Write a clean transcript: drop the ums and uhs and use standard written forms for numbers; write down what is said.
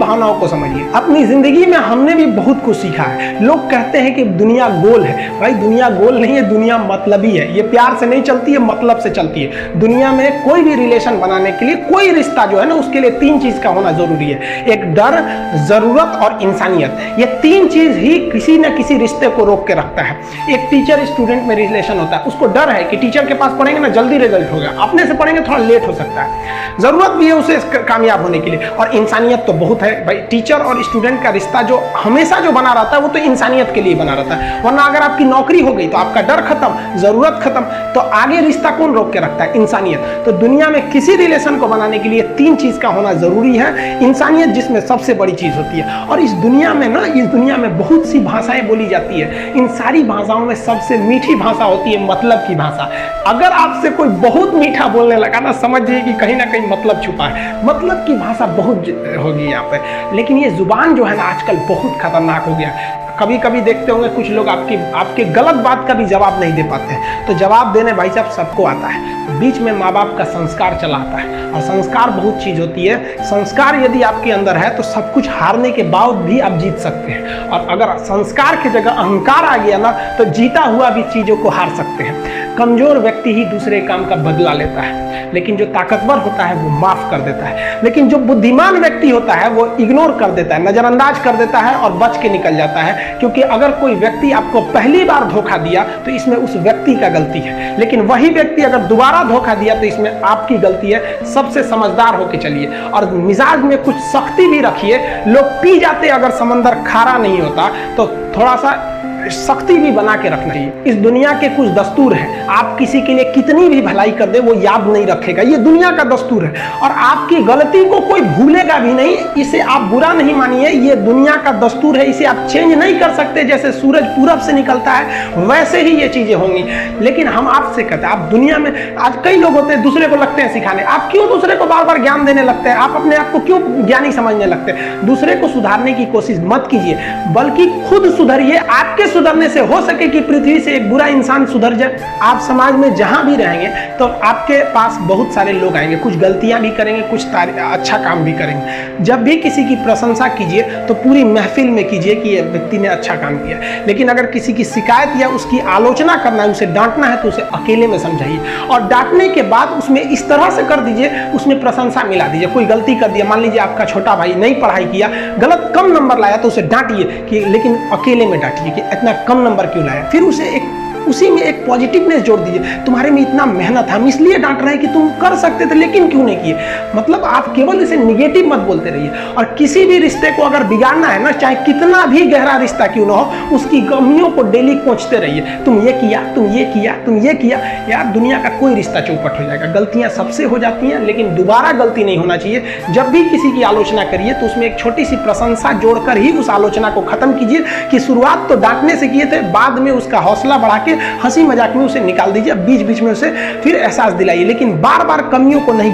भावनाओं को समझिए। अपनी जिंदगी में हमने भी बहुत कुछ सीखा है। लोग कहते हैं कि दुनिया गोल है, भाई दुनिया गोल नहीं है, दुनिया मतलबी है। ये प्यार से नहीं चलती है, मतलब से चलती है। दुनिया में कोई भी रिलेशन बनाने के लिए, कोई रिश्ता जो है ना, उसके लिए तीन चीज का होना जरूरी है। एक डर, जरूरत और इंसानियत। ये तीन चीज ही किसी न किसी रिश्ते को रोक के रखता है। एक टीचर स्टूडेंट में रिलेशन होता है, उसको डर है कि टीचर के पास पढ़ेंगे ना जल्दी रिजल्ट होगा, अपने से पढ़ेंगे थोड़ा लेट हो सकता है। जरूरत भी है उसे कामयाब होने के लिए, और इंसानियत तो बहुत है भाई। टीचर और स्टूडेंट का रिश्ता जो हमेशा जो बना रहता है वो तो इंसानियत के लिए बना रहता है। वरना अगर आपकी नौकरी हो गई तो आपका डर खत्म, जरूरत खत्म, तो आगे रिश्ता कौन रोक के रखता है? इंसानियत। तो दुनिया में किसी रिलेशन को बनाने के लिए तीन चीज का होना जरूरी है। इंसानियत जिसमें सबसे बड़ी चीज होती है। और इस दुनिया में ना, इस दुनिया में बहुत सी भाषाएं बोली जाती है। इन सारी भाषाओं में सबसे मीठी भाषा होती है मतलब की भाषा। अगर आपसे कोई बहुत मीठा बोलने लगा ना, समझिए कि कहीं ना कहीं मतलब छुपा है। मतलब की भाषा बहुत होगी यहाँ पे। लेकिन ये जुबान जो है ना आजकल बहुत खतरनाक हो गया। कभी कभी देखते होंगे कुछ लोग आपके गलत बात का भी जवाब नहीं दे पाते हैं। तो जवाब देने भाई साहब सबको आता है। बीच में माँ बाप का संस्कार चला आता है, और संस्कार बहुत चीज होती है। संस्कार यदि आपके अंदर है तो सब कुछ हारने के बाद भी आप जीत सकते हैं। और अगर संस्कार की जगह अहंकार आ गया ना, तो जीता हुआ भी चीजों को हार सकते हैं। कमजोर व्यक्ति ही दूसरे काम का बदला लेता है, लेकिन जो ताकतवर होता है वो माफ कर देता है। लेकिन जो बुद्धिमान व्यक्ति होता है वो इग्नोर कर देता है, नजरअंदाज कर देता है और बच के निकल जाता है। क्योंकि अगर कोई व्यक्ति आपको पहली बार धोखा दिया तो इसमें उस व्यक्ति का गलती है, लेकिन वही व्यक्ति अगर दोबारा धोखा दिया तो इसमें आपकी गलती है। सबसे समझदार होके चलिए, और मिजाज में कुछ सख्ती भी रखिए। लोग पी जाते अगर समंदर खारा नहीं होता, तो थोड़ा सा सख्ती भी बना के रखना चाहिए। इस दुनिया के कुछ दस्तूर हैं, आप किसी के लिए कितनी भी भलाई कर दे वो याद नहीं रखेगा। ये दुनिया का दस्तूर है, और आपकी गलती को कोई भूलेगा भी नहीं। इसे आप बुरा नहीं मानिए, ये दुनिया का दस्तूर है, इसे आप चेंज नहीं कर सकते। जैसे सूरज पूरब से निकलता है वैसे ही ये चीजें होंगी। लेकिन हम आपसे कहते हैं, आप दुनिया में आज कई लोग होते हैं दूसरे को लगते हैं सिखाने। आप क्यों दूसरे को बार बार ज्ञान देने लगते हैं? आप अपने आप को क्यों ज्ञानी समझने लगते हैं? दूसरे को सुधारने की कोशिश मत कीजिए, बल्कि खुद सुधरिए। आपके सुधरने से हो सके कि पृथ्वी से एक बुरा इंसान सुधर जाए। आप समाज में जहां भी रहेंगे तो आपके पास बहुत सारे लोग आएंगे, कुछ गलतियां भी करेंगे, कुछ अच्छा काम भी करेंगे। जब भी किसी की प्रशंसा कीजिए तो पूरी महफिल में कीजिए कि ये व्यक्ति ने अच्छा काम किया। लेकिन अगर किसी की शिकायत या उसकी आलोचना करना है, उसे डांटना है, तो उसे अकेले में समझाइए। और डांटने के बाद उसमें इस तरह से कर दीजिए, उसमें प्रशंसा मिला दीजिए। कोई गलती कर दिया, मान लीजिए आपका छोटा भाई नहीं पढ़ाई किया, गलत कम नंबर लाया, तो उसे डांटिए कि, लेकिन अकेले में डांटिए कि इतना कम नंबर क्यों लाया। फिर उसी में एक पॉजिटिवनेस जोड़ दीजिए। तुम्हारे में इतना मेहनत, हम इसलिए डांट रहे हैं कि तुम कर सकते थे लेकिन क्यों नहीं किए। मतलब आप केवल इसे निगेटिव मत बोलते रहिए। और किसी भी रिश्ते को अगर बिगाड़ना है ना, चाहे कितना भी गहरा रिश्ता क्यों ना हो, उसकी कमियों को डेली कोंचते रहिए। तुम ये किया, तुम ये किया, तुम ये किया। यार दुनिया का कोई रिश्ता चौपट हो जाएगा। गलतियां सबसे हो जाती हैं, लेकिन दोबारा गलती नहीं होना चाहिए। जब भी किसी की आलोचना करिए तो उसमें एक छोटी सी प्रशंसा जोड़कर ही उस आलोचना को खत्म कीजिए। कि शुरुआत तो डांटने से किए थे, बाद में उसका हौसला बढ़ा के हंसी मजाक में उसे निकाल दीजिए। बीच बीच में उसे फिर एहसास दिलाइए, लेकिन बार बार कमियों को नहीं